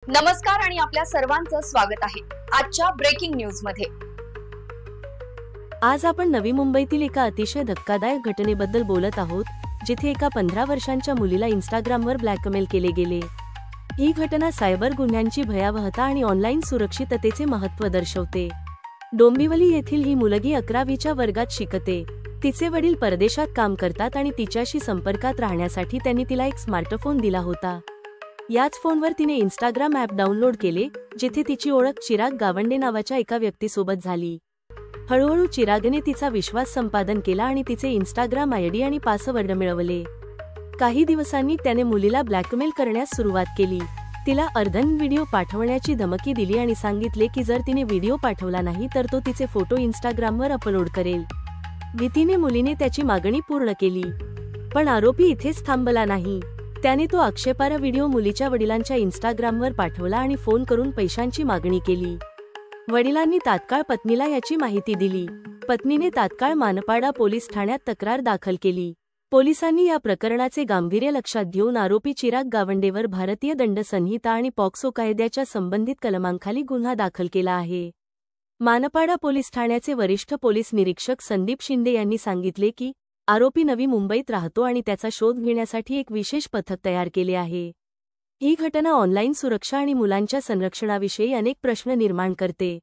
नमस्कार आणि आपल्या सर्वांचं स्वागत आहे आजच्या ब्रेकिंग न्यूज मध्ये। आज आपण नवी मुंबईतील एका अतिशय धक्कादायक घटनेबद्दल बोलत आहोत, जिथे एका 15 वर्षांच्या मुलीला इंस्टाग्रामवर ब्लॅकमेल केले गेले। ही घटना सायबर गुन्ह्यांची भयावहता आणि ऑनलाईन सुरक्षिततेचे महत्त्व दर्शवते। डोंबिवली येथील ही मुलगी 11वीच्या वर्गात शिकते। तिचे वडील परदेशात काम करतात आणि तिच्याशी संपर्कात राहण्यासाठी त्यांनी तिला एक स्मार्टफोन दिला होता। याच फोनवर तिने इंस्टाग्राम ॲप डाउनलोड केले, जिथे तिची ओळख चिराग गावंडे नावाच्या एका व्यक्तीसोबत झाली। हळूहळू चिरागने तिचा विश्वास संपादन केला आणि तिचे इंस्टाग्राम आयडी आणि पासवर्ड मिळवले। काही दिवसांनी त्याने मुलीला ब्लॅकमेल करण्यास सुरुवात केली। तिला अर्धन व्हिडिओ पाठवण्याची धमकी दिली आणि सांगितले की जर तिने व्हिडिओ पाठवला नाही तर तो तिचे फोटो इंस्टाग्रामवर अपलोड करेल। भीतीने मुलीने त्याची मागणी पूर्ण केली, पण आरोपी इथेच थांबला नाही। त्याने तो आक्षेपार्ह व्हिडिओ मुलीच्या वडिलांच्या इंस्टाग्रामवर पाठवला आणि फोन करून पैशांची मागणी केली। वडिलांनी तात्काळ पत्नीला याची माहिती दिली। पत्नीने तात्काळ मानपाडा पोलीस ठाण्यात तक्रार दाखल केली। पोलिसांनी या प्रकरणाचे गांभीर्य लक्षात घेऊन आरोपी चिराग गावंडेवर भारतीय दंड संहिता आणि पॉक्सो कायद्याच्या संबंधित कलमांखाली गुन्हा दाखल केला आहे। मानपाडा पोलीस ठाण्याचे वरिष्ठ पोलीस निरीक्षक संदीप शिंदे यांनी सांगितले की आरोपी नवी मुंबईत राहतो आणि त्याचा शोध घेण्यासाठी एक विशेष पथक तयार केले आहे। ही घटना ऑनलाईन सुरक्षा आणि मुलांच्या संरक्षणाविषयी अनेक प्रश्न निर्माण करते।